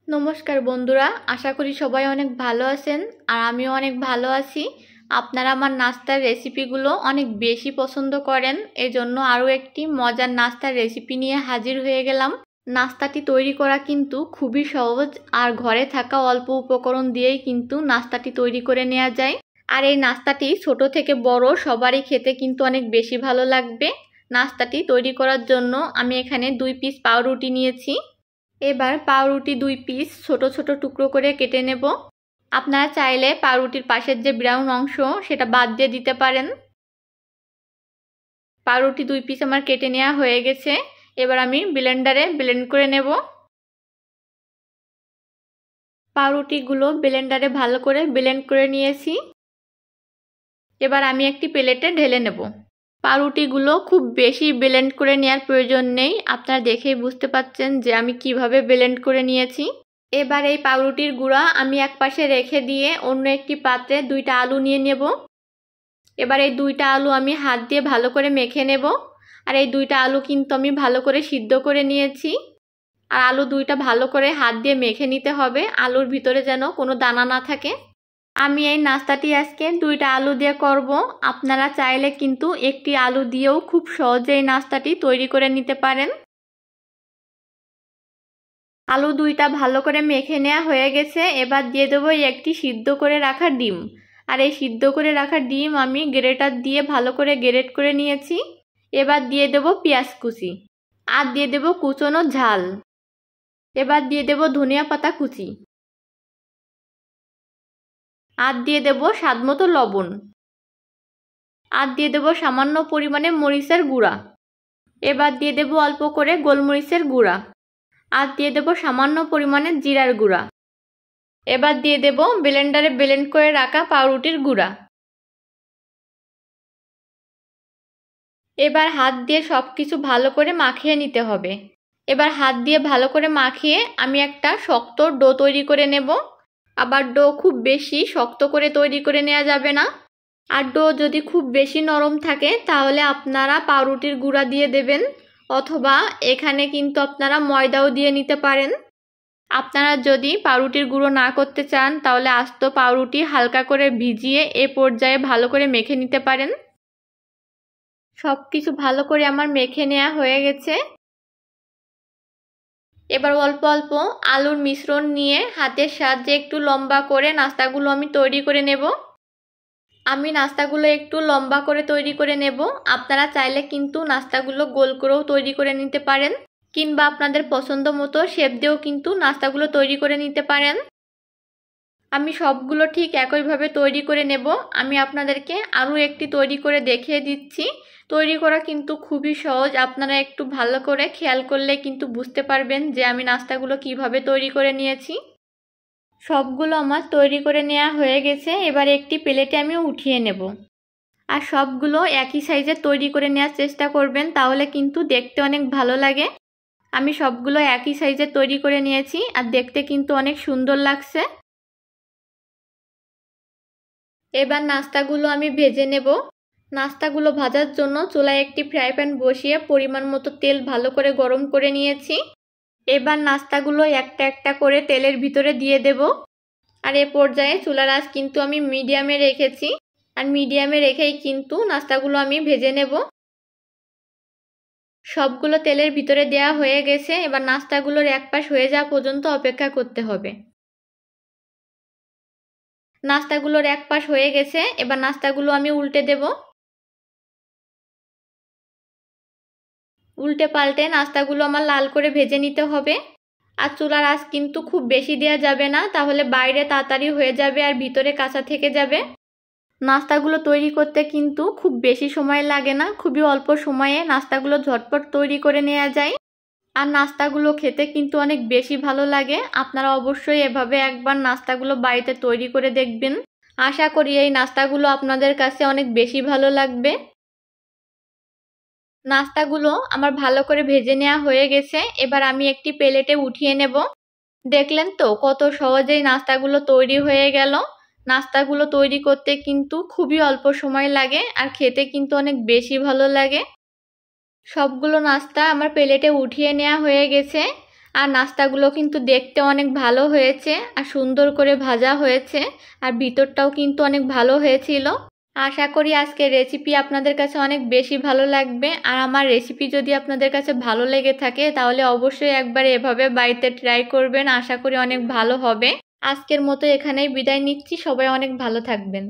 নমস্কার বন্ধুরা, আশা করি সবাই অনেক ভালো আছেন আর আমিও অনেক ভালো আছি। আপনারা আমার নাস্তার রেসিপিগুলো অনেক বেশি পছন্দ করেন, এজন্য আরও একটি মজার নাস্তার রেসিপি নিয়ে হাজির হয়ে গেলাম। নাস্তাটি তৈরি করা কিন্তু খুবই সহজ আর ঘরে থাকা অল্প উপকরণ দিয়েই কিন্তু নাস্তাটি তৈরি করে নেওয়া যায়। আর এই নাস্তাটি ছোট থেকে বড় সবারই খেতে কিন্তু অনেক বেশি ভালো লাগবে। নাস্তাটি তৈরি করার জন্য আমি এখানে 2 পিস পাউরুটি নিয়েছি। এবার পাউরুটি 2 পিস ছোট ছোট টুকরো করে কেটে নেব। আপনারা চাইলে পাউরুটির পাশের যে ব্রাউন অংশ সেটা বাদ দিয়ে দিতে পারেন। পাউরুটি 2 পিস আমার কেটে নেওয়া হয়ে গেছে। এবার আমি ব্লেন্ডারে ব্লেন্ড করে নেব। পাউরুটিগুলো ব্লেন্ডারে ভালো করে ব্লেন্ড করে নিয়েছি। এবার আমি একটি প্লেটে ঢেলে নেব। পাউরুটিগুলো খুব বেশি ব্লেন্ড করে নেওয়ার প্রয়োজন নেই, আপনারা দেখেই বুঝতে পাচ্ছেন যে আমি কিভাবে ব্লেন্ড করে নিয়েছি। এবার এই পাউরুটির গুঁড়া আমি এক পাশে রেখে দিয়ে অন্য একটি পাত্রে 2টা আলু নিয়ে নেব। এবার এই 2টা আলু আমি হাত দিয়ে ভালো করে মেখে নেব। আর এই 2টা আলু কিন্তু আমি ভালো করে সিদ্ধ করে নিয়েছি। আর আলু 2টা ভালো করে হাত দিয়ে মেখে নিতে হবে, আলুর ভিতরে যেন কোনো দানা না থাকে। আমি এই নাস্তাটি আজকে 2টা আলু দিয়ে করব। আপনারা চাইলে কিন্তু একটি আলু দিয়েও খুব সহজে এই নাস্তাটি তৈরি করে নিতে পারেন। আলু 2টা ভালো করে মেখে নেওয়া হয়ে গেছে। এবার দিয়ে দেবো একটি সিদ্ধ করে রাখা ডিম। আর এই সিদ্ধ করে রাখা ডিম আমি গ্রেটার দিয়ে ভালো করে গ্রেট করে নিয়েছি। এবার দিয়ে দেবো পেঁয়াজ কুচি আর দিয়ে দেবো কুচনো ঝাল। এবার দিয়ে দেবো ধনিয়া পাতা কুচি আর দিয়ে দেবো স্বাদমতো লবণ। আর দিয়ে দেবো সামান্য পরিমাণে মরিচের গুঁড়া। এবার দিয়ে দেবো অল্প করে গোলমরিচের গুঁড়া আর দিয়ে দেবো সামান্য পরিমাণে জিরার গুঁড়া। এবার দিয়ে দেবো ব্লেন্ডারে ব্লেন্ড করে রাখা পাউরুটির গুঁড়া। এবার হাত দিয়ে সব কিছু ভালো করে মাখিয়ে নিতে হবে। এবার হাত দিয়ে ভালো করে মাখিয়ে আমি একটা শক্ত ডো তৈরি করে নেব। আবার ডো খুব বেশি শক্ত করে তৈরি করে নেওয়া যাবে না। আর ডো যদি খুব বেশি নরম থাকে তাহলে আপনারা পাউরুটির গুঁড়া দিয়ে দেবেন, অথবা এখানে কিন্তু আপনারা ময়দাও দিয়ে নিতে পারেন। আপনারা যদি পাউরুটির গুঁড়ো না করতে চান তাহলে আস্ত পাউরুটি হালকা করে ভিজিয়ে এ পর্যায়ে ভালো করে মেখে নিতে পারেন। সব কিছু ভালো করে আমার মেখে নেওয়া হয়ে গেছে। এবার অল্প অল্প আলুর মিশ্রণ নিয়ে হাতের সাহায্যে একটু লম্বা করে নাস্তাগুলো আমি তৈরি করে নেব। আমি নাস্তাগুলো একটু লম্বা করে তৈরি করে নেব। আপনারা চাইলে কিন্তু নাস্তাগুলো গোল করেও তৈরি করে নিতে পারেন, কিংবা আপনাদের পছন্দ মতো শেপ দিয়েও কিন্তু নাস্তাগুলো তৈরি করে নিতে পারেন। আমি সবগুলো ঠিক একইভাবে তৈরি করে নেব। আমি আপনাদেরকে আরও একটি তৈরি করে দেখিয়ে দিচ্ছি। তৈরি করা কিন্তু খুবই সহজ, আপনারা একটু ভালো করে খেয়াল করলে কিন্তু বুঝতে পারবেন যে আমি নাস্তাগুলো কিভাবে তৈরি করে নিয়েছি। সবগুলো আমার তৈরি করে নেওয়া হয়ে গেছে। এবার একটি প্লেটে আমি উঠিয়ে নেব। আর সবগুলো একই সাইজের তৈরি করে নেওয়ার চেষ্টা করবেন, তাহলে কিন্তু দেখতে অনেক ভালো লাগে। আমি সবগুলো একই সাইজের তৈরি করে নিয়েছি আর দেখতে কিন্তু অনেক সুন্দর লাগছে। এবার নাস্তাগুলো আমি ভেজে নেব। নাস্তাগুলো ভাজার জন্য চুলায় একটি ফ্রাই প্যান বসিয়ে পরিমাণ মতো তেল ভালো করে গরম করে নিয়েছি। এবার নাস্তাগুলো একটা একটা করে তেলের ভিতরে দিয়ে দেব। আর এ পর্যায়ে চুলার আঁচ কিন্তু আমি মিডিয়ামে রেখেছি। আর মিডিয়ামে রেখেই কিন্তু নাস্তাগুলো আমি ভেজে নেব। সবগুলো তেলের ভিতরে দেওয়া হয়ে গেছে। এবার নাস্তাগুলোর এক পাশ হয়ে যাওয়া পর্যন্ত অপেক্ষা করতে হবে। নাস্তাগুলোর এক পাশ হয়ে গেছে। এবার নাস্তাগুলো আমি উল্টে দেব। উল্টে পাল্টে নাস্তাগুলো আমার লাল করে ভেজে নিতে হবে। আর চুলার আঁচ কিন্তু খুব বেশি দেওয়া যাবে না, তাহলে বাইরে তাড়াতাড়ি হয়ে যাবে আর ভিতরে কাঁচা থেকে যাবে। নাস্তাগুলো তৈরি করতে কিন্তু খুব বেশি সময় লাগে না, খুবই অল্প সময়ে নাস্তাগুলো ঝটপট তৈরি করে নেওয়া যায়। আর নাস্তাগুলো খেতে কিন্তু অনেক বেশি ভালো লাগে। আপনারা অবশ্যই এভাবে একবার নাস্তাগুলো বাড়িতে তৈরি করে দেখবেন। আশা করি এই নাস্তাগুলো আপনাদের কাছে অনেক বেশি ভালো লাগবে। নাস্তাগুলো আমার ভালো করে ভেজে নেওয়া হয়ে গেছে। এবার আমি একটি প্লেটে উঠিয়ে নেব। দেখলেন তো কত সহজেই নাস্তাগুলো তৈরি হয়ে গেল। নাস্তাগুলো তৈরি করতে কিন্তু খুবই অল্প সময় লাগে আর খেতে কিন্তু অনেক বেশি ভালো লাগে। সবগুলো নাস্তা আমার প্লেটে উঠিয়ে নেওয়া হয়ে গেছে। আর নাস্তাগুলো কিন্তু দেখতে অনেক ভালো হয়েছে আর সুন্দর করে ভাজা হয়েছে আর ভিতরটাও কিন্তু অনেক ভালো হয়েছিল। আশা করি আজকের রেসিপি আপনাদের কাছে অনেক বেশি ভালো লাগবে। আর আমার রেসিপি যদি আপনাদের কাছে ভালো লেগে থাকে তাহলে অবশ্যই একবার এভাবে বাড়িতে ট্রাই করবেন, আশা করি অনেক ভালো হবে। আজকের মতো এখানেই বিদায় নিচ্ছি, সবাই অনেক ভালো থাকবেন।